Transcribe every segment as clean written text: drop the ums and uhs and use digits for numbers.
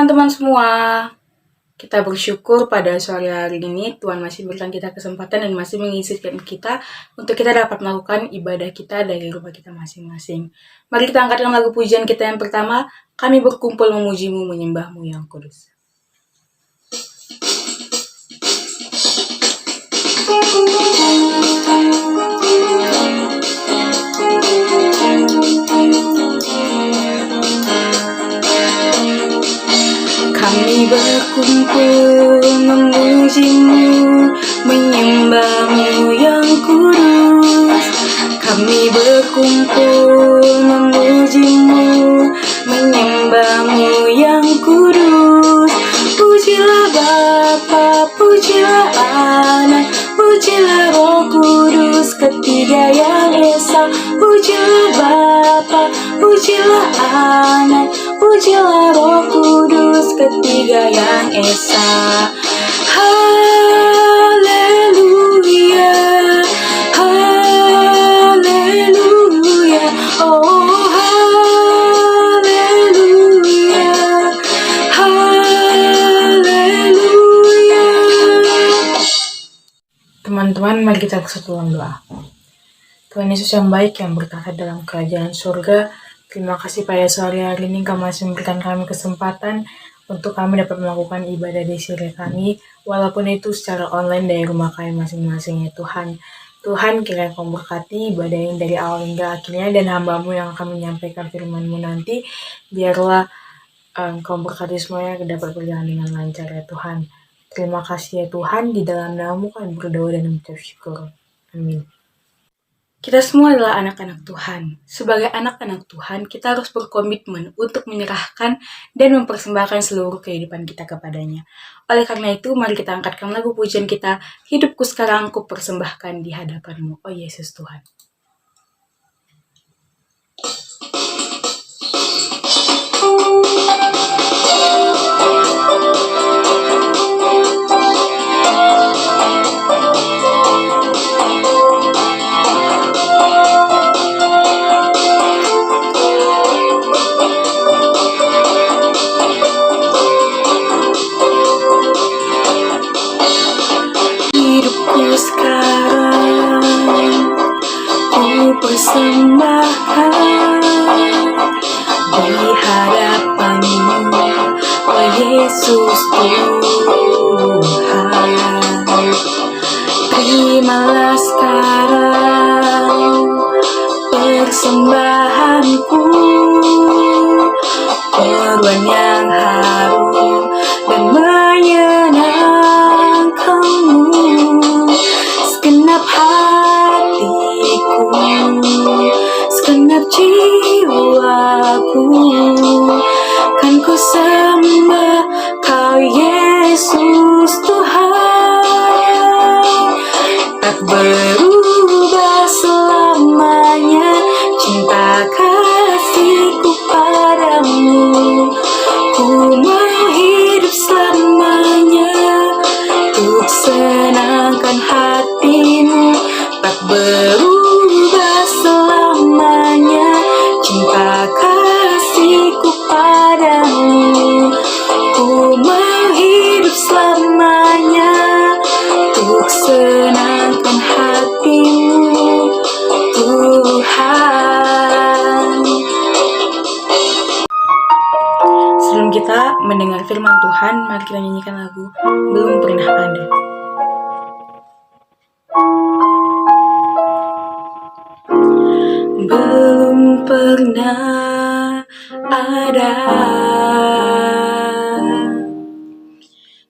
teman-teman semua, kita bersyukur pada sore hari ini Tuhan masih berikan kita kesempatan dan masih mengizinkan kita untuk kita dapat melakukan ibadah kita dari rumah kita masing-masing. Mari kita angkatkan lagu pujian kita yang pertama, kami berkumpul memujimu, menyembahmu yang kudus. Kami berkumpul memujimu, menyembahmu yang kudus. Kami berkumpul memujimu, menyembahmu yang kudus. Pujilah Bapa, pujilah Anak, pujilah Roh Kudus, ketiga yang esa. Pujilah Bapa, pujilah Anak, pujilah Roh Kudus, ketiga yang esa. Haleluya, haleluya, oh haleluya, haleluya. Teman-teman, mari kita bersatu dalam doa. Tuhan Yesus yang baik, yang berkata dalam kerajaan surga, terima kasih pada sore hari ini Kau masih memberikan kami kesempatan untuk kami dapat melakukan ibadah di siri kami, walaupun itu secara online dari rumah kami masing-masing ya Tuhan. Tuhan, kiranya Kau berkati ibadah yang dari awal hingga akhirnya, dan hamba-Mu yang akan menyampaikan firman-Mu nanti, biarlah Kau berkati semuanya dapat berjalan dengan lancar ya Tuhan. Terima kasih ya Tuhan, di dalam nama-Mu kami berdoa dan mengucap syukur. Amin. Kita semua adalah anak-anak Tuhan. Sebagai anak-anak Tuhan, kita harus berkomitmen untuk menyerahkan dan mempersembahkan seluruh kehidupan kita kepadanya. Oleh karena itu, mari kita angkatkan lagu pujian kita, hidupku sekarang ku persembahkan di hadapan-Mu, oh Yesus Tuhan. Persembahkan di hadapan-Mu, oh Yesus Tuhan. Terimalah sekarang persembahanku, korban yang harum dan menyenangkan-Mu. Segenap hatiku, segenap jiwaku, kan ku sembah Kau Yesus Tuhan. Tak berubah selamanya cinta kasih-Ku padamu. Ku mau hidup selamanya untuk senangkan hati-Mu. Tak berubah selamanya cinta kasih-Ku padamu. Ku mau hidup selamanya untuk senangkan hati-Mu, Tuhan. Sebelum kita mendengar firman Tuhan, mari kita nyanyikan lagu Belum Pernah Ada. Belum pernah ada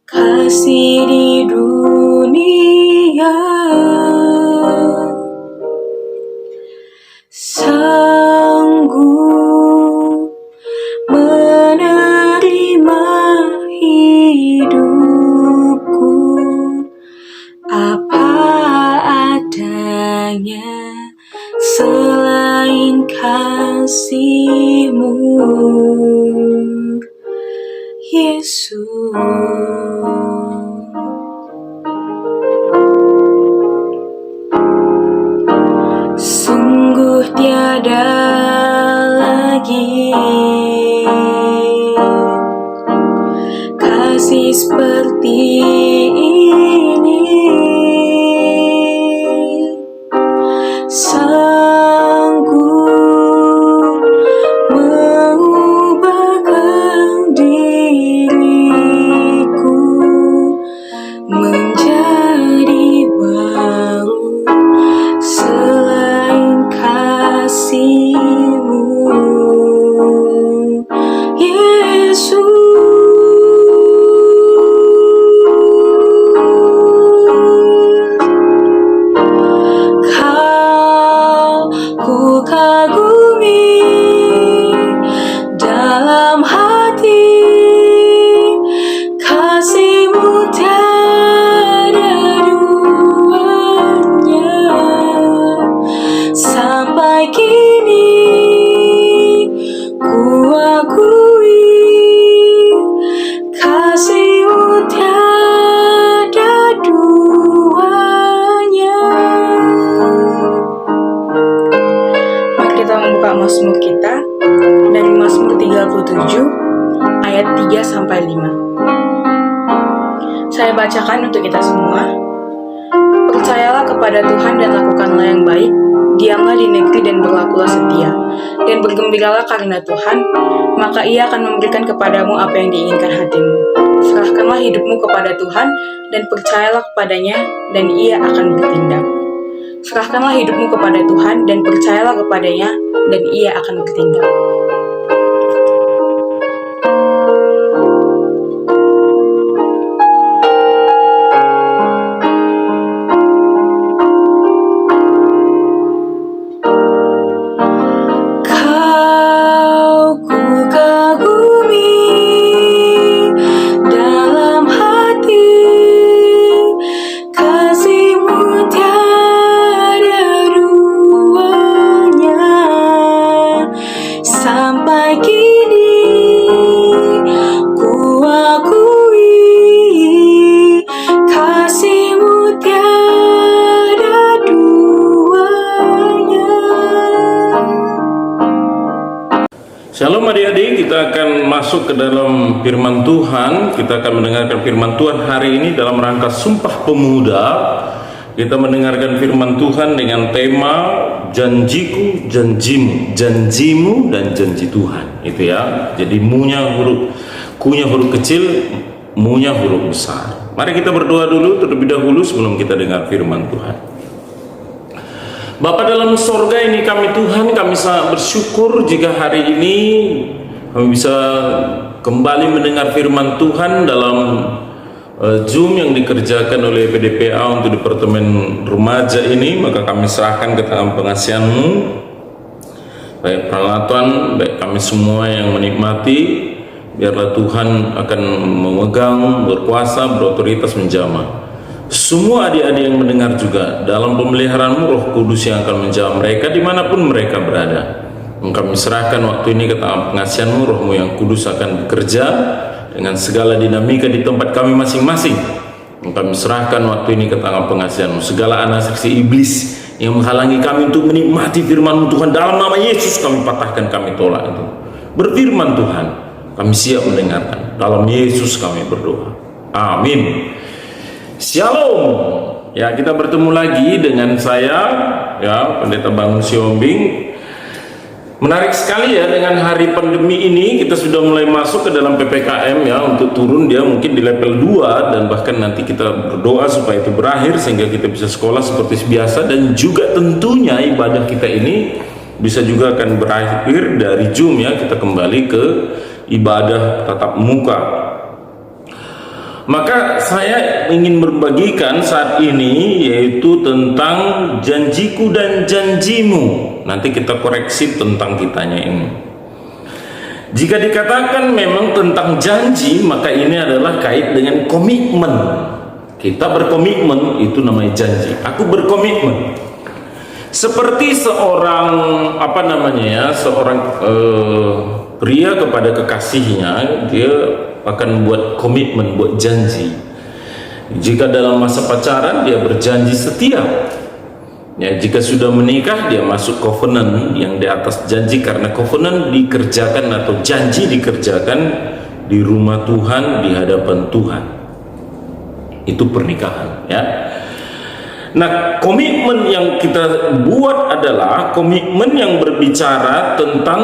kasih di dunia sanggup menerima hidupku apa adanya selain kasih-Mu, Yesus. Sungguh tiada lagi Saya bacakan untuk kita semua. Percayalah kepada Tuhan dan lakukanlah yang baik. Diamlah di negeri dan berlakulah setia. Dan bergembiralah karena Tuhan, maka Ia akan memberikan kepadamu apa yang diinginkan hatimu. Serahkanlah hidupmu kepada Tuhan dan percayalah kepadanya, dan Ia akan bertindak. Serahkanlah hidupmu kepada Tuhan dan percayalah kepadanya, dan Ia akan bertindak. Sampai kini ku akui kasih-Mu tiada duanya. Shalom adik-adik, kita akan masuk ke dalam firman Tuhan. Kita akan mendengarkan firman Tuhan hari ini dalam rangka Sumpah Pemuda. Kita mendengarkan firman Tuhan dengan tema janjiku, janjimu, janjimu dan janji Tuhan. Itu ya. Jadi kunya huruf kecil, munya huruf besar. Mari kita berdoa dulu terlebih dahulu sebelum kita dengar firman Tuhan. Bapa dalam sorga ini kami Tuhan, kami sangat bersyukur jika hari ini kami bisa kembali mendengar firman Tuhan dalam Zoom yang dikerjakan oleh PDPA untuk Departemen Remaja ini. Maka kami serahkan ke tangan pengasihan-Mu, baik peralatan, baik kami semua yang menikmati. Biarlah Tuhan akan memegang, berkuasa, berotoritas, menjamah semua adik-adik yang mendengar juga dalam pemeliharaan-Mu. Roh Kudus yang akan menjamah mereka dimanapun mereka berada. Kami serahkan waktu ini ke tangan pengasihan-Mu. Roh-Mu yang kudus akan bekerja dengan segala dinamika di tempat kami masing-masing. Kami serahkan waktu ini ke tangan pengasihan-Mu. Segala anak-anak iblis yang menghalangi kami untuk menikmati firman-Mu Tuhan, dalam nama Yesus kami patahkan, kami tolak itu. Berfirman Tuhan, kami siap mendengarkan. Dalam Yesus kami berdoa. Amin. Shalom. Ya, kita bertemu lagi dengan saya, ya, Pendeta Bangun Siombing. Menarik sekali ya, dengan hari pandemi ini kita sudah mulai masuk ke dalam PPKM ya, untuk turun dia mungkin di level 2, dan bahkan nanti kita berdoa supaya itu berakhir sehingga kita bisa sekolah seperti biasa, dan juga tentunya ibadah kita ini bisa juga akan berakhir dari Zoom ya, kita kembali ke ibadah tatap muka. Maka saya ingin membagikan saat ini yaitu tentang janjiku dan janjimu. Nanti kita koreksi tentang kitanya ini. Jika dikatakan memang tentang janji, maka ini adalah kait dengan komitmen. Kita berkomitmen, itu namanya janji. Aku berkomitmen. Seperti seorang seorang pria kepada kekasihnya, dia akan buat komitmen, buat janji. Jika dalam masa pacaran dia berjanji setia. Ya, jika sudah menikah dia masuk covenant yang di atas janji, karena covenant dikerjakan atau janji dikerjakan di rumah Tuhan, di hadapan Tuhan. Itu pernikahan ya. Nah, komitmen yang kita buat adalah komitmen yang berbicara tentang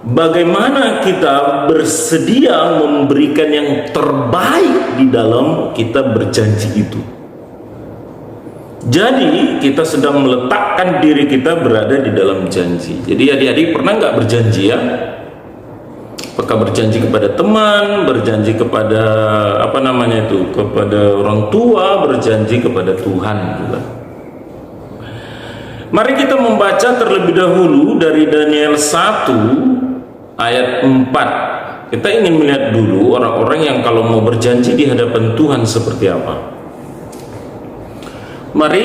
bagaimana kita bersedia memberikan yang terbaik di dalam kita berjanji itu. Jadi kita sedang meletakkan diri kita berada di dalam janji. Jadi adik-adik pernah nggak berjanji ya? Apakah berjanji kepada teman, berjanji kepada kepada orang tua, berjanji kepada Tuhan juga. Mari kita membaca terlebih dahulu dari Daniel 1 ayat 4. Kita ingin melihat dulu orang-orang yang kalau mau berjanji di hadapan Tuhan seperti apa. Mari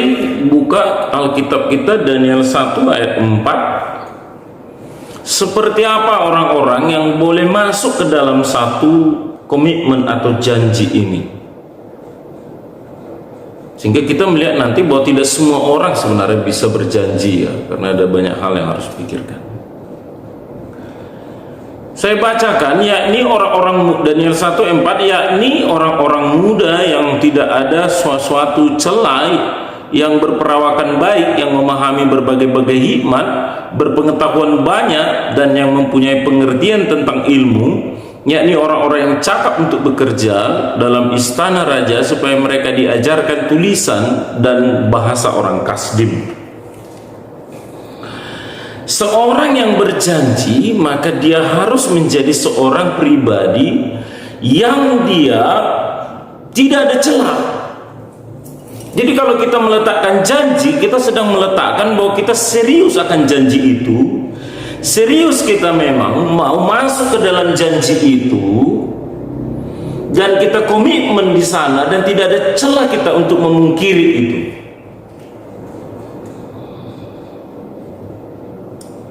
buka Alkitab kita, Daniel 1 ayat 4. Seperti apa orang-orang yang boleh masuk ke dalam satu komitmen atau janji ini, sehingga kita melihat nanti bahwa tidak semua orang sebenarnya bisa berjanji ya, karena ada banyak hal yang harus dipikirkan. Saya bacakan, yakni orang-orang Daniel 1:4, yakni orang-orang muda yang tidak ada suatu celah, yang berperawakan baik, yang memahami berbagai-bagai hikmat, berpengetahuan banyak, dan yang mempunyai pengertian tentang ilmu, yakni orang-orang yang cakap untuk bekerja dalam istana raja, supaya mereka diajarkan tulisan dan bahasa orang Kasdim. Seorang yang berjanji, maka dia harus menjadi seorang pribadi yang dia tidak ada celah. Jadi kalau kita meletakkan janji, kita sedang meletakkan bahwa kita serius akan janji itu, serius kita memang mau masuk ke dalam janji itu, dan kita komitmen di sana, dan tidak ada celah kita untuk memungkiri itu.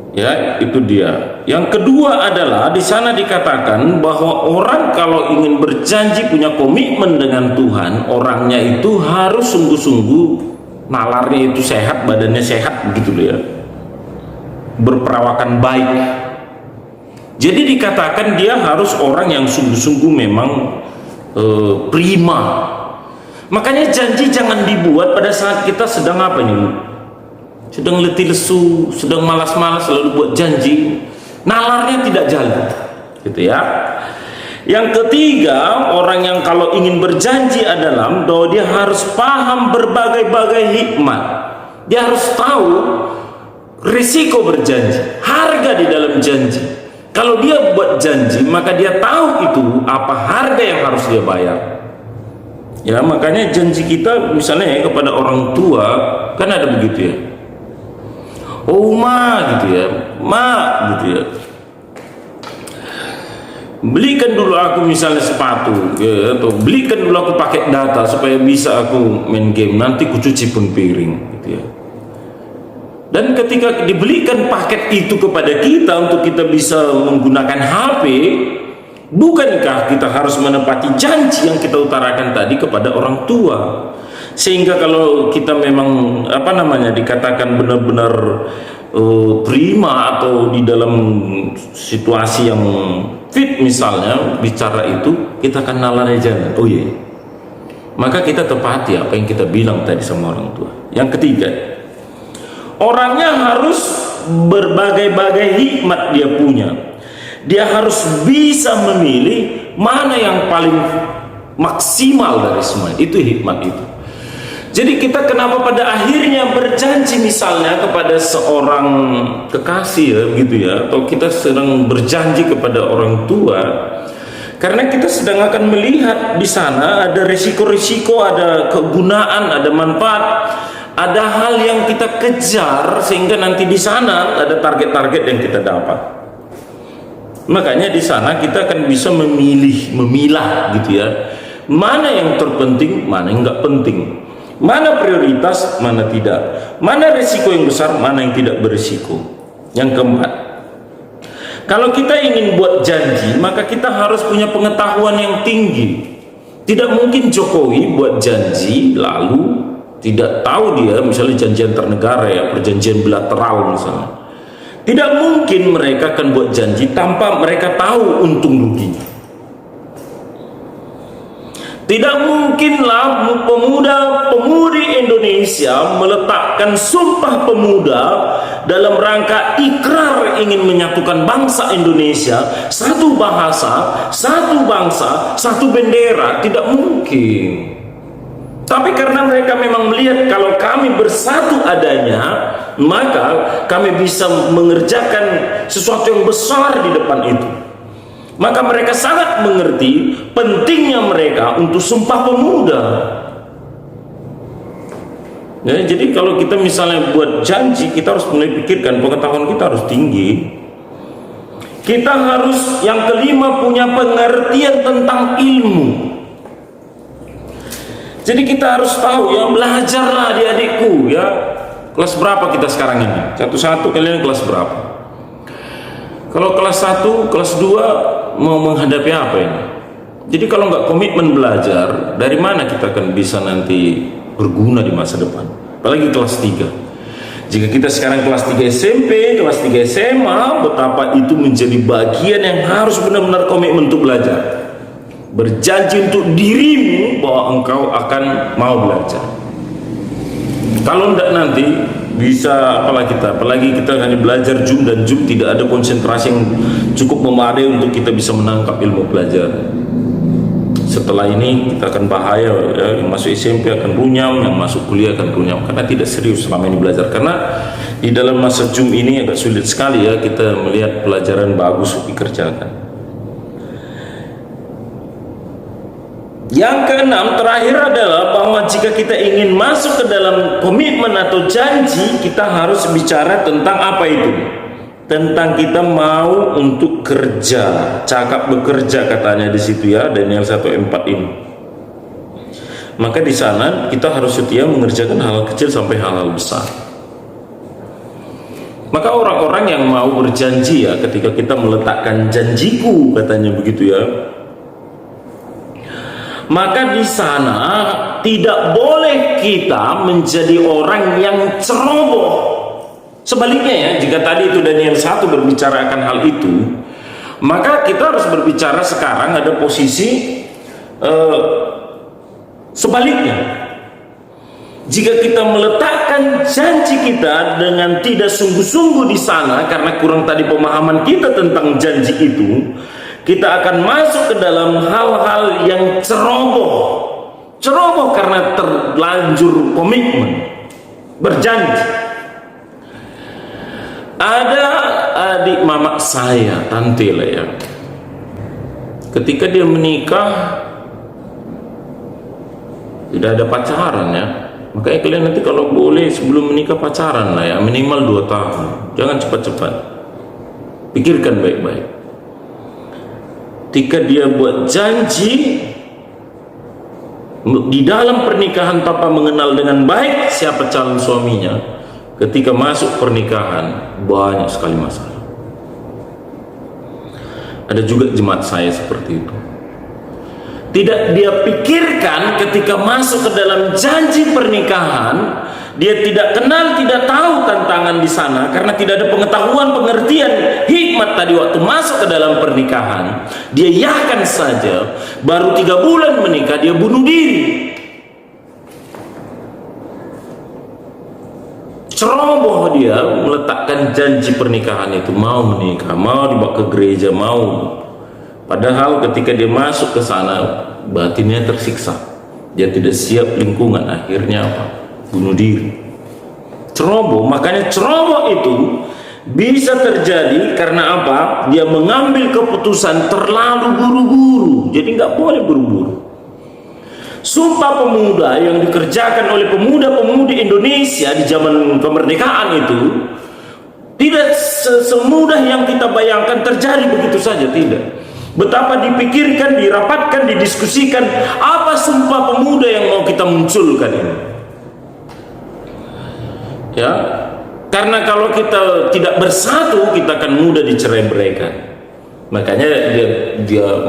Ya, itu dia. Yang kedua adalah di sana dikatakan bahwa orang kalau ingin berjanji, punya komitmen dengan Tuhan, orangnya itu harus sungguh-sungguh, nalarnya itu sehat, badannya sehat, begitu loh ya, berperawakan baik. Jadi dikatakan dia harus orang yang sungguh-sungguh memang prima. Makanya janji jangan dibuat pada saat kita sedang apa nih, sedang letih lesu, sedang malas-malas lalu buat janji, nalarnya tidak jalan, gitu ya. Yang ketiga, orang yang kalau ingin berjanji adalah bahwa dia harus paham berbagai-bagai hikmat, dia harus tahu risiko berjanji, harga di dalam janji. Kalau dia buat janji, maka dia tahu itu apa harga yang harus dia bayar. Ya, makanya janji kita misalnya ya, kepada orang tua kan ada begitu ya. Oh ma, gitu ya, ma, gitu ya, belikan dulu aku misalnya sepatu ya, atau belikan dulu aku pakai data supaya bisa aku main game, nanti ku cuci pun piring, gitu ya. Dan ketika dibelikan paket itu kepada kita untuk kita bisa menggunakan HP, bukankah kita harus menepati janji yang kita utarakan tadi kepada orang tua? Sehingga kalau kita memang apa namanya dikatakan benar-benar prima atau di dalam situasi yang fit misalnya bicara itu, kita akan nalarnya jalan. Oh iya, maka kita tepati apa yang kita bilang tadi sama orang tua. Yang ketiga, orangnya harus berbagai-bagai hikmat dia punya. Dia harus bisa memilih mana yang paling maksimal dari semua. Itu hikmat itu. Jadi kita kenapa pada akhirnya berjanji misalnya kepada seorang kekasih ya, gitu ya, atau kita sedang berjanji kepada orang tua, karena kita sedang akan melihat di sana ada risiko-risiko, ada kegunaan, ada manfaat, ada hal yang kita kejar sehingga nanti di sana ada target-target yang kita dapat. Makanya di sana kita akan bisa memilah gitu ya, mana yang terpenting, mana yang nggak penting. Mana prioritas, mana tidak. Mana risiko yang besar, mana yang tidak berisiko. Yang keempat, kalau kita ingin buat janji, maka kita harus punya pengetahuan yang tinggi. Tidak mungkin Jokowi buat janji lalu tidak tahu dia misalnya janji antar negara ya, perjanjian bilateral misalnya. Tidak mungkin mereka akan buat janji tanpa mereka tahu untung ruginya. Tidak mungkinlah pemuda-pemudi Indonesia meletakkan sumpah pemuda dalam rangka ikrar ingin menyatukan bangsa Indonesia, satu bahasa, satu bangsa, satu bendera. Tidak mungkin. Tapi karena mereka memang melihat kalau kami bersatu adanya, maka kami bisa mengerjakan sesuatu yang besar di depan itu. Maka mereka sangat mengerti pentingnya mereka untuk sumpah pemuda. Ya, jadi kalau kita misalnya buat janji, kita harus mulai pikirkan pengetahuan kita harus tinggi. Kita harus yang kelima punya pengertian tentang ilmu. Jadi kita harus tahu ya, belajarlah adik-adikku ya. Kelas berapa kita sekarang ini? Satu-satu kalian kelas berapa? Kalau kelas 1, kelas 2 mau menghadapi apa ini? Jadi kalau nggak komitmen belajar, dari mana kita akan bisa nanti berguna di masa depan? Apalagi kelas 3. Jika kita sekarang kelas 3 SMP, kelas 3 SMA, betapa itu menjadi bagian yang harus benar-benar komitmen untuk belajar. Berjanji untuk dirimu bahwa engkau akan mau belajar. Kalau tidak nanti bisa apalagi kita hanya belajar Zoom, dan Zoom tidak ada konsentrasi yang cukup memadai untuk kita bisa menangkap ilmu pelajaran. Setelah ini kita akan bahaya ya, yang masuk SMP akan runyam, yang masuk kuliah akan runyam karena tidak serius selama ini belajar. Karena di dalam masa Zoom ini agak sulit sekali ya kita melihat pelajaran bagus dikerjakan. Yang keenam, terakhir adalah bahwa jika kita ingin masuk ke dalam komitmen atau janji, kita harus bicara tentang apa itu? Tentang kita mau untuk kerja, cakap bekerja katanya di situ ya, Daniel 1:4 ini. Maka di sana kita harus setia mengerjakan hal kecil sampai hal-hal besar. Maka orang-orang yang mau berjanji ya, ketika kita meletakkan janjiku katanya begitu ya, maka di sana tidak boleh kita menjadi orang yang ceroboh. Sebaliknya ya, jika tadi itu Daniel 1 berbicara akan hal itu, maka kita harus berbicara sekarang ada posisi sebaliknya. Jika kita meletakkan janji kita dengan tidak sungguh-sungguh di sana karena kurang tadi pemahaman kita tentang janji itu, kita akan masuk ke dalam hal-hal yang ceroboh karena terlanjur komitmen berjanji. Ada adik mamak saya, tante lah ya, ketika dia menikah tidak ada pacaran ya, makanya kalian nanti kalau boleh sebelum menikah pacaran lah ya, minimal 2 tahun, jangan cepat-cepat, pikirkan baik-baik. Ketika dia buat janji di dalam pernikahan tanpa mengenal dengan baik siapa calon suaminya, ketika masuk pernikahan banyak sekali masalah. Ada juga jemaat saya seperti itu. Tidak dia pikirkan ketika masuk ke dalam janji pernikahan, dia tidak kenal, tidak tahu tantangan di sana karena tidak ada pengetahuan, pengertian, hikmat tadi waktu masuk ke dalam pernikahan. Dia yakan saja, baru 3 bulan menikah dia bunuh diri. Ceroboh dia meletakkan janji pernikahan itu, mau menikah, mau dibawa ke gereja, mau. Padahal ketika dia masuk ke sana, batinnya tersiksa. Dia tidak siap lingkungan, akhirnya apa? Bunuh diri. Ceroboh, makanya ceroboh itu bisa terjadi karena apa? Dia mengambil keputusan terlalu buru-buru. Jadi nggak boleh buru-buru. Sumpah Pemuda yang dikerjakan oleh pemuda-pemudi Indonesia di zaman kemerdekaan itu tidak semudah yang kita bayangkan terjadi begitu saja, tidak. Betapa dipikirkan, dirapatkan, didiskusikan apa Sumpah Pemuda yang mau kita munculkan ini. Ya, karena kalau kita tidak bersatu kita akan mudah dicerai-beraikan. Makanya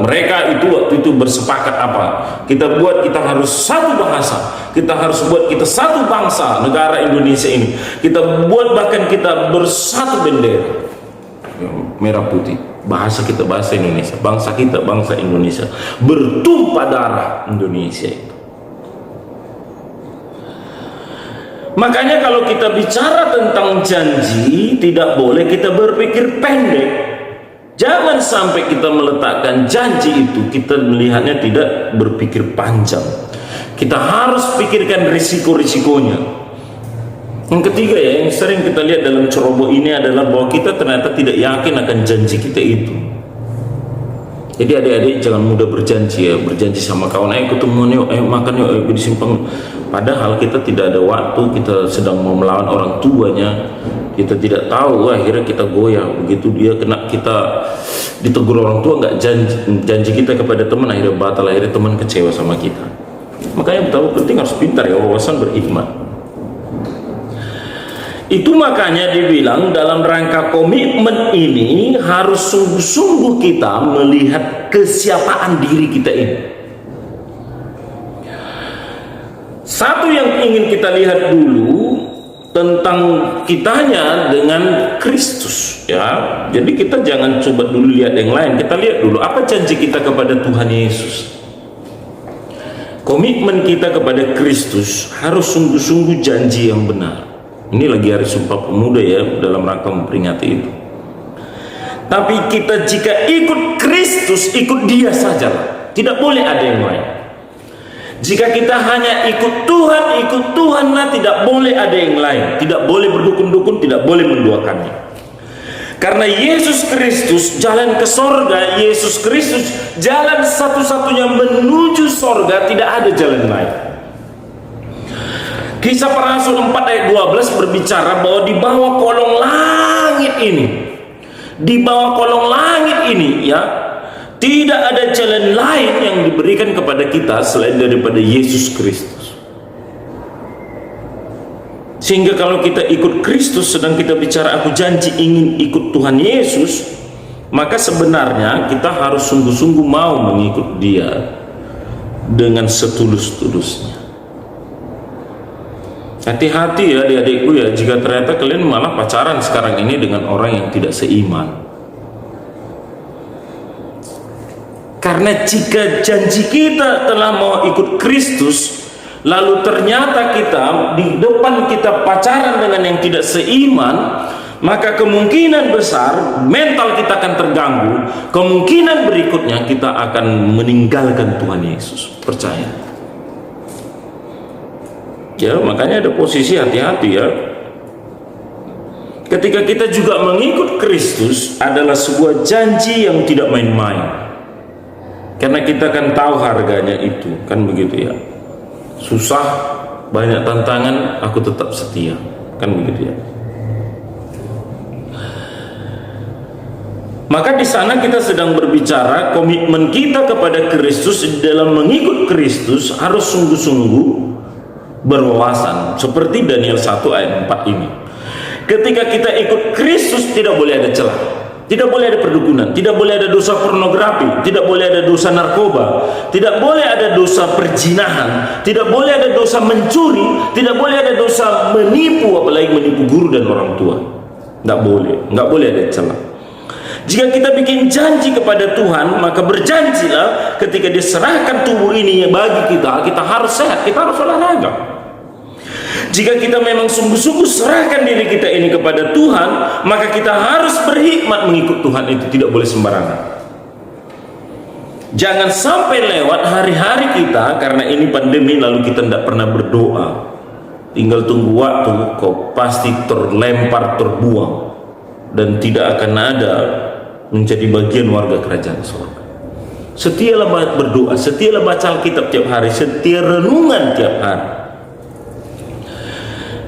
mereka itu waktu itu bersepakat apa? Kita harus satu bahasa, kita harus buat kita satu bangsa, negara Indonesia ini. Kita buat bahkan kita bersatu bendera merah putih. Bahasa kita bahasa Indonesia, bangsa kita bangsa Indonesia, bertumpah darah Indonesia itu. Makanya kalau kita bicara tentang janji, tidak boleh kita berpikir pendek. Jangan sampai kita meletakkan janji itu kita melihatnya tidak berpikir panjang. Kita harus pikirkan risiko-risikonya. Yang ketiga ya, yang sering kita lihat dalam ceroboh ini adalah bahwa kita ternyata tidak yakin akan janji kita itu. Jadi adik-adik jangan mudah berjanji ya, berjanji sama kawan, ayo ketemuan yuk, ayo makan yuk, ayo di simpang. Padahal kita tidak ada waktu, kita sedang mau melawan orang tuanya, kita tidak tahu, akhirnya kita goyah. Begitu dia kena kita ditegur orang tua, nggak janji kita kepada teman, akhirnya batal, akhirnya teman kecewa sama kita. Makanya betapa penting harus pintar ya, wawasan berhikmat. Itu makanya dibilang dalam rangka komitmen ini harus sungguh-sungguh kita melihat kesiapaan diri kita ini. Satu yang ingin kita lihat dulu, tentang kitanya dengan Kristus, ya. Jadi kita jangan coba dulu lihat yang lain, kita lihat dulu apa janji kita kepada Tuhan Yesus. Komitmen kita kepada Kristus harus sungguh-sungguh janji yang benar. Ini lagi hari Sumpah Pemuda ya, dalam rangka memperingati itu. Tapi kita jika ikut Kristus, ikut Dia saja, tidak boleh ada yang lain. Jika kita hanya ikut Tuhanlah, tidak boleh ada yang lain. Tidak boleh berdukun-dukun, tidak boleh menduakannya. Karena Yesus Kristus jalan ke sorga, Yesus Kristus jalan satu-satunya menuju sorga, tidak ada jalan lain. Kisah Para Rasul 4 ayat 12 berbicara bahwa di bawah kolong langit ini, ya, tidak ada jalan lain yang diberikan kepada kita selain daripada Yesus Kristus. Sehingga kalau kita ikut Kristus, sedang kita bicara aku janji ingin ikut Tuhan Yesus, maka sebenarnya kita harus sungguh-sungguh mau mengikut Dia dengan setulus-tulusnya. Hati-hati ya adik-adikku ya, jika ternyata kalian malah pacaran sekarang ini dengan orang yang tidak seiman. Karena jika janji kita telah mau ikut Kristus, lalu ternyata kita di depan kita pacaran dengan yang tidak seiman, maka kemungkinan besar mental kita akan terganggu. Kemungkinan berikutnya kita akan meninggalkan Tuhan Yesus. Percaya ya, makanya ada posisi hati-hati ya. Ketika kita juga mengikut Kristus adalah sebuah janji yang tidak main-main. Karena kita kan tahu harganya itu, kan begitu ya. Susah, banyak tantangan, aku tetap setia, kan begitu ya. Maka di sana kita sedang berbicara komitmen kita kepada Kristus dalam mengikut Kristus harus sungguh-sungguh berwawasan, seperti Daniel 1 ayat 4 ini. Ketika kita ikut Kristus tidak boleh ada celah. Tidak boleh ada perdukunan, tidak boleh ada dosa pornografi, tidak boleh ada dosa narkoba, tidak boleh ada dosa perzinahan, tidak boleh ada dosa mencuri, tidak boleh ada dosa menipu, apalagi menipu guru dan orang tua. Tidak boleh ada celah. Jika kita bikin janji kepada Tuhan, maka berjanjilah ketika diserahkan tubuh ini bagi kita, kita harus sehat, kita harus olahraga. Jika kita memang sungguh-sungguh serahkan diri kita ini kepada Tuhan, maka kita harus berhikmat mengikut Tuhan itu, tidak boleh sembarangan. Jangan sampai lewat hari-hari kita karena ini pandemi lalu kita tidak pernah berdoa. Tinggal tunggu waktu, kau pasti terlempar, terbuang, dan tidak akan ada menjadi bagian warga kerajaan surga. Setialah berdoa, setialah baca Alkitab tiap hari, setia renungan tiap hari.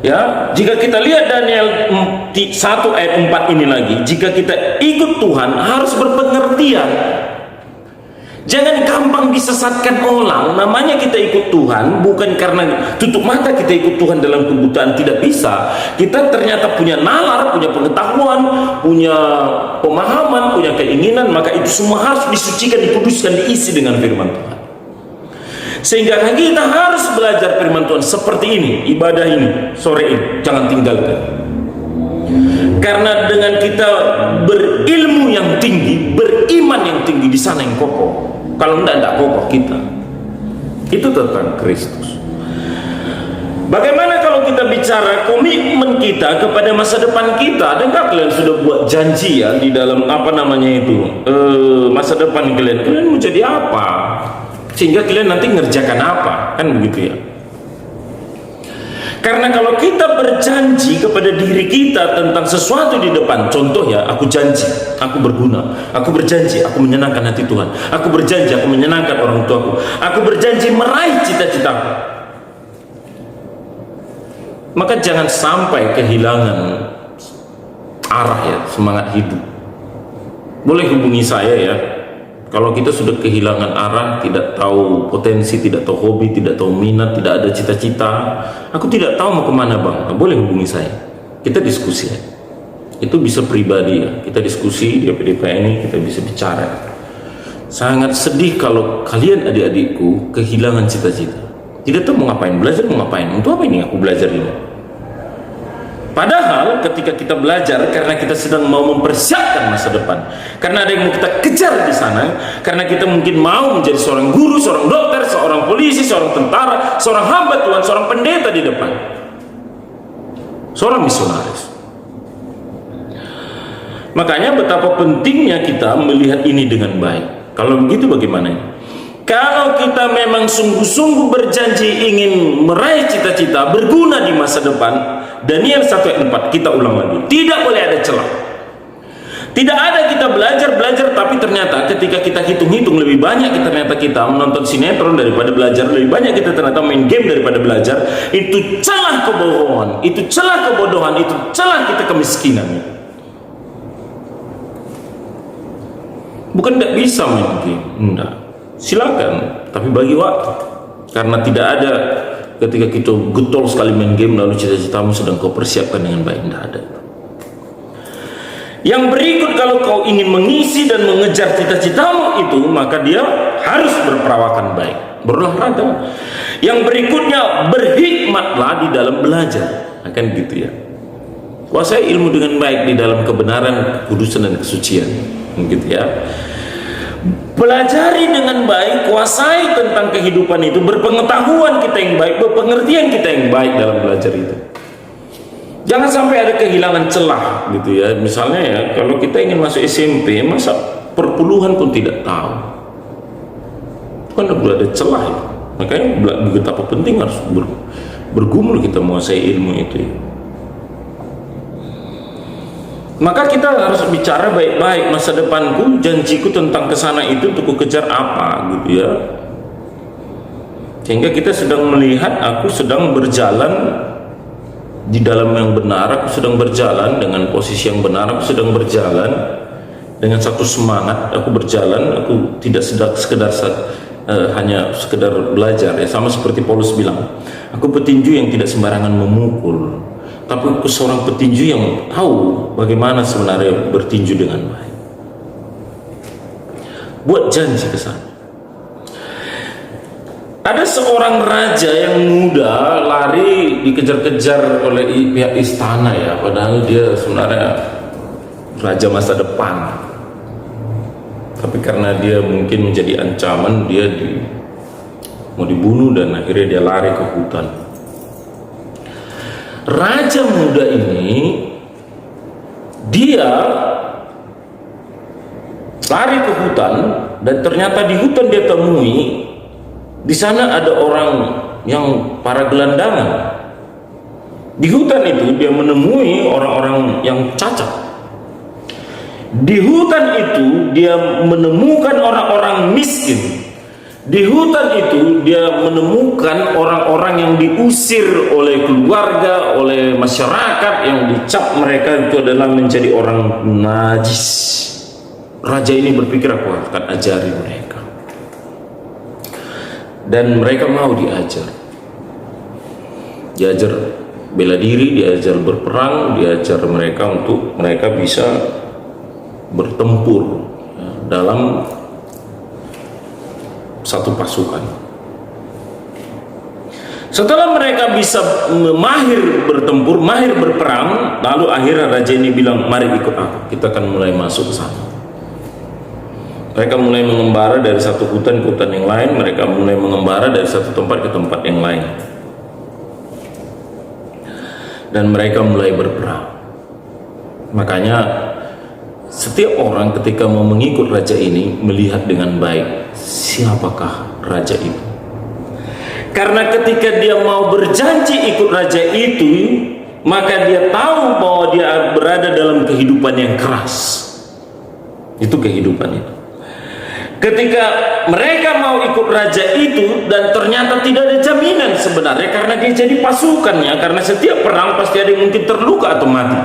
Ya, jika kita lihat Daniel 1 ayat 4 ini lagi, jika kita ikut Tuhan harus berpengertian. Jangan gampang disesatkan orang. Namanya kita ikut Tuhan bukan karena tutup mata kita ikut Tuhan dalam kebutuhan, tidak bisa. Kita ternyata punya nalar, punya pengetahuan, punya pemahaman, punya keinginan, maka itu semua harus disucikan, dikuduskan, diisi dengan firman Tuhan. Sehingga kita harus belajar firman Tuhan seperti ini. Ibadah ini, sore ini, jangan tinggalkan. Karena dengan kita berilmu yang tinggi, beriman yang tinggi, di sana yang kokoh. Kalau tidak kokoh kita. Itu tentang Kristus. Bagaimana kalau kita bicara komitmen kita kepada masa depan kita? Adakah kalian sudah buat janji ya di dalam masa depan kalian mau jadi apa? Sehingga kalian nanti ngerjakan apa, kan begitu ya. Karena kalau kita berjanji kepada diri kita tentang sesuatu di depan, contoh ya, aku janji aku berguna, aku berjanji aku menyenangkan hati Tuhan, aku berjanji aku menyenangkan orang tuaku, aku berjanji meraih cita-citaku, maka jangan sampai kehilangan arah ya, semangat hidup. Boleh hubungi saya ya. Kalau kita sudah kehilangan arah, tidak tahu potensi, tidak tahu hobi, tidak tahu minat, tidak ada cita-cita, aku tidak tahu mau kemana bang, boleh hubungi saya, kita diskusi ya. Itu bisa pribadi ya, kita diskusi di PDP ini, kita bisa bicara. Sangat sedih kalau kalian adik-adikku kehilangan cita-cita, tidak tahu mau ngapain, belajar mau ngapain, untuk apa ini aku belajar ini. Padahal ketika kita belajar karena kita sedang mau mempersiapkan masa depan, karena ada yang mau kita kejar di sana, karena kita mungkin mau menjadi seorang guru, seorang dokter, seorang polisi, seorang tentara, seorang hamba Tuhan, seorang pendeta di depan, seorang misionaris. Makanya betapa pentingnya kita melihat ini dengan baik. Kalau begitu bagaimana? Kalau kita memang sungguh-sungguh berjanji ingin meraih cita-cita, berguna di masa depan, Daniel 1 ayat 4, kita ulang lagi, tidak boleh ada celah. Tidak ada kita belajar, tapi ternyata ketika kita hitung-hitung lebih banyak ternyata kita menonton sinetron daripada belajar, lebih banyak kita ternyata main game daripada belajar. Itu celah kebohongan, itu celah kebodohan, itu celah kita kemiskinan. Bukan tidak bisa main game, enggak. Silakan, tapi bagi waktu. Karena tidak ada ketika kita getol sekali main game lalu cita-citamu sedang kau persiapkan dengan baik, tidak ada. Yang berikut, kalau kau ingin mengisi dan mengejar cita-citamu itu, maka dia harus berperawakan baik, berolahraga. Yang berikutnya, berhikmatlah di dalam belajar. Akan gitu ya. Kuasai ilmu dengan baik di dalam kebenaran, kekudusan dan kesucian. Gitu ya. Pelajari dengan baik, kuasai tentang kehidupan itu, berpengetahuan kita yang baik, berpengertian kita yang baik dalam belajar itu. Jangan sampai ada kehilangan celah gitu ya. Misalnya ya, kalau kita ingin masuk SMP, masa perpuluhan pun tidak tahu, kan ada celah itu. Makanya betapa penting harus bergumul kita menguasai ilmu itu ya. Maka kita harus bicara baik-baik, masa depanku, janjiku tentang kesana itu untuk kejar apa gitu ya. Sehingga kita sedang melihat, aku sedang berjalan di dalam yang benar, aku sedang berjalan dengan posisi yang benar, aku sedang berjalan dengan satu semangat, aku berjalan, aku tidak sekedar hanya sekedar belajar ya. Sama seperti Paulus bilang, aku petinju yang tidak sembarangan memukul, tapi aku seorang petinju yang tahu bagaimana sebenarnya bertinju dengan baik. Buat janji ke sana. Ada seorang raja yang muda lari dikejar-kejar oleh pihak istana ya, padahal dia sebenarnya raja masa depan. Tapi karena dia mungkin menjadi ancaman, dia mau dibunuh dan akhirnya dia lari ke hutan. Raja muda ini dia lari ke hutan, dan ternyata di hutan dia temui di sana ada orang yang para gelandangan. Di hutan itu dia menemui orang-orang yang cacat. Di hutan itu dia menemukan orang-orang miskin. Di hutan itu dia menemukan orang-orang yang diusir oleh keluarga, oleh masyarakat, yang dicap mereka itu adalah menjadi orang najis. Raja ini berpikir, aku akan ajari mereka. Dan mereka mau diajar. Diajar bela diri, diajar berperang, diajar mereka untuk mereka bisa bertempur dalam satu pasukan. Setelah mereka bisa mahir bertempur, mahir berperang, lalu akhirnya raja ini bilang, mari ikut aku, kita akan mulai masuk ke sana. Mereka mulai mengembara dari satu hutan ke hutan yang lain, mereka mulai mengembara dari satu tempat ke tempat yang lain, dan mereka mulai berperang. Makanya setiap orang ketika mau mengikut raja ini melihat dengan baik siapakah raja itu. Karena ketika dia mau berjanji ikut raja itu, maka dia tahu bahwa dia berada dalam kehidupan yang keras. Itu kehidupan itu. Ketika mereka mau ikut raja itu, dan ternyata tidak ada jaminan sebenarnya, karena dia jadi pasukannya, karena setiap perang pasti ada yang mungkin terluka atau mati.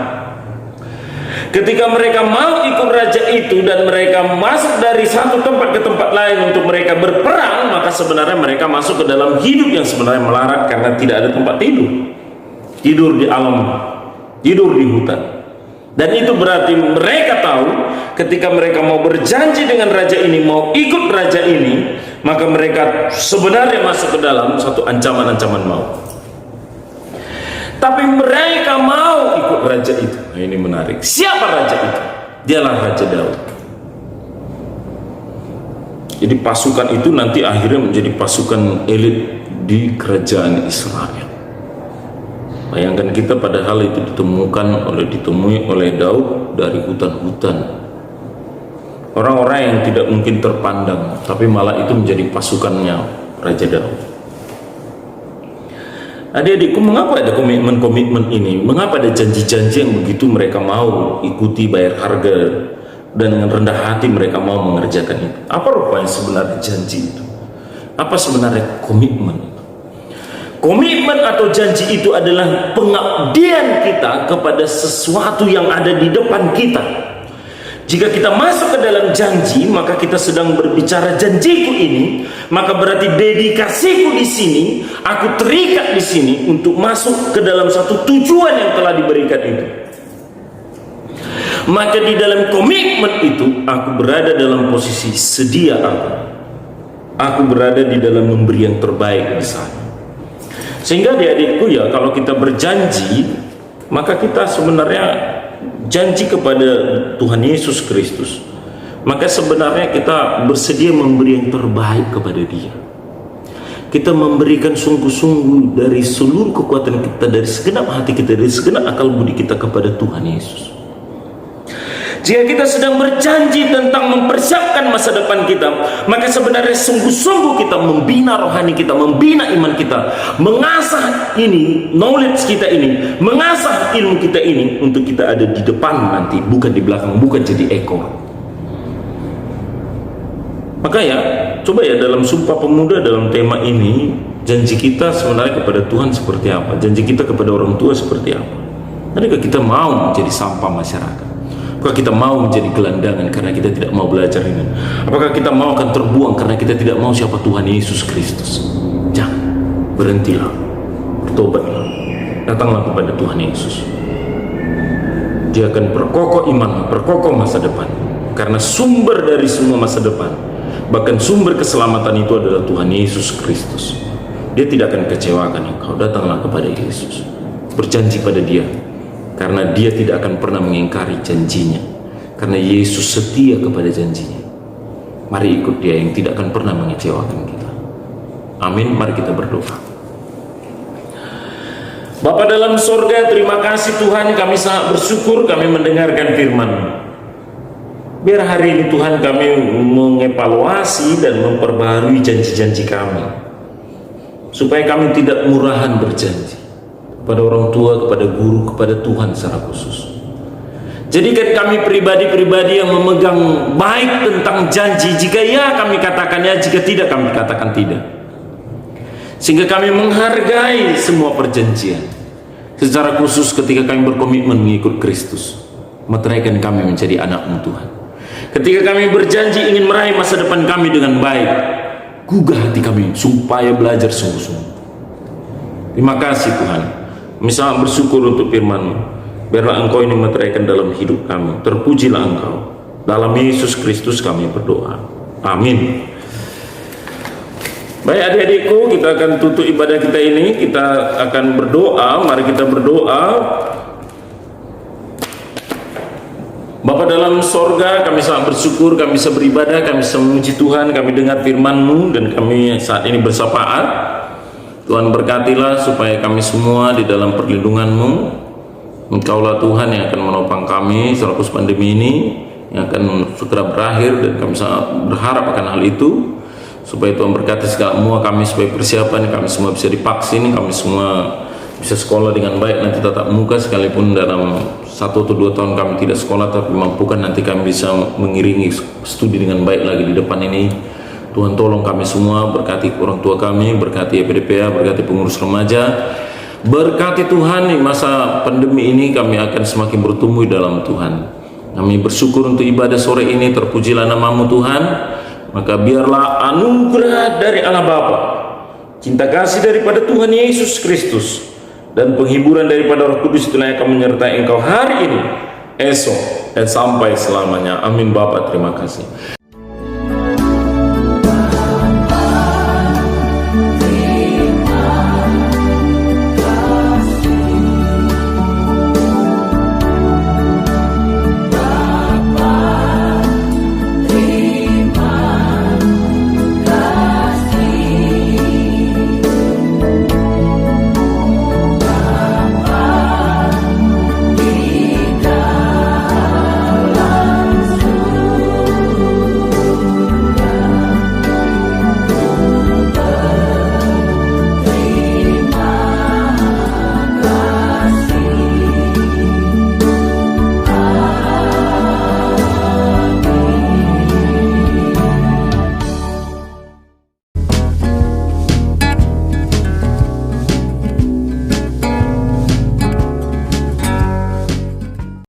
Ketika mereka mau ikut raja itu dan mereka masuk dari satu tempat ke tempat lain untuk mereka berperang, maka sebenarnya mereka masuk ke dalam hidup yang sebenarnya melarat, karena tidak ada tempat tidur. Tidur di alam, tidur di hutan. Dan itu berarti mereka tahu ketika mereka mau berjanji dengan raja ini, mau ikut raja ini, maka mereka sebenarnya masuk ke dalam satu ancaman-ancaman maut. Tapi mereka mau raja itu? Nah, ini menarik. Siapa raja itu? Dialah Raja Daud. Jadi pasukan itu nanti akhirnya menjadi pasukan elit di kerajaan Israel. Bayangkan kita, padahal itu ditemui oleh Daud dari hutan-hutan, orang-orang yang tidak mungkin terpandang, tapi malah itu menjadi pasukannya Raja Daud. Adik-adikku, mengapa ada komitmen ini? Mengapa ada janji-janji yang begitu mereka mau ikuti, bayar harga, dan dengan rendah hati mereka mau mengerjakan itu? Apa rupanya sebenarnya janji itu? Apa sebenarnya komitmen? Komitmen atau janji itu adalah pengabdian kita kepada sesuatu yang ada di depan kita. Jika kita masuk ke dalam janji, maka kita sedang berbicara janjiku ini, maka berarti dedikasiku di sini, aku terikat di sini untuk masuk ke dalam satu tujuan yang telah diberikan itu. Maka di dalam komitmen itu, aku berada dalam posisi sedia aku berada di dalam memberi yang terbaik di sana. Sehingga adik-adikku, ya, kalau kita berjanji, maka kita sebenarnya janji kepada Tuhan Yesus Kristus, maka sebenarnya kita bersedia memberi yang terbaik kepada Dia. Kita memberikan sungguh-sungguh dari seluruh kekuatan kita, dari segenap hati kita, dari segenap akal budi kita kepada Tuhan Yesus. Jika kita sedang berjanji tentang mempersiapkan masa depan kita, maka sebenarnya sungguh-sungguh kita membina rohani kita, membina iman kita, mengasah ini, knowledge kita ini, mengasah ilmu kita ini untuk kita ada di depan nanti, bukan di belakang, bukan jadi ekor. Maka ya, coba ya, dalam Sumpah Pemuda, dalam tema ini, janji kita sebenarnya kepada Tuhan seperti apa? Janji kita kepada orang tua seperti apa? Adakah kita mau menjadi sampah masyarakat? Apakah kita mau menjadi gelandangan karena kita tidak mau belajar ini? Apakah kita mau akan terbuang karena kita tidak mau siapa Tuhan Yesus Kristus? Jangan, berhentilah, bertobatlah, datanglah kepada Tuhan Yesus. Dia akan perkokoh iman, perkokoh masa depan. Karena sumber dari semua masa depan, bahkan sumber keselamatan itu adalah Tuhan Yesus Kristus. Dia tidak akan kecewakan engkau. Datanglah kepada Yesus, berjanji pada Dia, karena Dia tidak akan pernah mengingkari janjinya, karena Yesus setia kepada janjinya. Mari ikut Dia yang tidak akan pernah mengecewakan kita. Amin. Mari kita berdoa. Bapa dalam sorga, terima kasih Tuhan, kami sangat bersyukur kami mendengarkan firman. Biar hari ini Tuhan kami mengevaluasi dan memperbaharui janji-janji kami, supaya kami tidak murahan berjanji kepada orang tua, kepada guru, kepada Tuhan secara khusus. Jadikan kami pribadi-pribadi yang memegang baik tentang janji. Jika ya, kami katakan ya, jika tidak, kami katakan tidak. Sehingga kami menghargai semua perjanjian. Secara khusus ketika kami berkomitmen mengikut Kristus, meteraikan kami menjadi anak-Mu Tuhan. Ketika kami berjanji ingin meraih masa depan kami dengan baik, gugah hati kami supaya belajar sungguh-sungguh. Terima kasih Tuhan. Kami sangat bersyukur untuk firman-Mu. Biarlah Engkau ini meteraikan dalam hidup kami. Terpujilah Engkau. Dalam Yesus Kristus kami berdoa. Amin. Baik adik-adikku, kita akan tutup ibadah kita ini. Kita akan berdoa. Mari kita berdoa. Bapa dalam sorga, kami sangat bersyukur kami bisa beribadah, kami bisa memuji Tuhan, kami dengar firman-Mu, dan kami saat ini bersapaat. Tuhan berkatilah supaya kami semua di dalam perlindungan-Mu. Engkaulah Tuhan yang akan menopang kami selepas pandemi ini, yang akan segera berakhir, dan kami sangat berharap akan hal itu, supaya Tuhan berkati semua kami, supaya persiapan kami semua bisa divaksin, kami semua bisa sekolah dengan baik nanti tatap muka, sekalipun dalam 1 atau 2 tahun kami tidak sekolah, tapi mampukan nanti kami bisa mengiringi studi dengan baik lagi di depan ini. Tuhan tolong kami semua, berkati orang tua kami, berkati EPDPA, berkati pengurus remaja, berkati Tuhan. Di masa pandemi ini kami akan semakin bertumbuh dalam Tuhan. Kami bersyukur untuk ibadah sore ini, terpujilah nama-Mu Tuhan. Maka biarlah anugerah dari Allah Bapa, cinta kasih daripada Tuhan Yesus Kristus, dan penghiburan daripada Roh Kudus itulah yang akan menyertai engkau hari ini, esok, dan sampai selamanya. Amin. Bapa, terima kasih.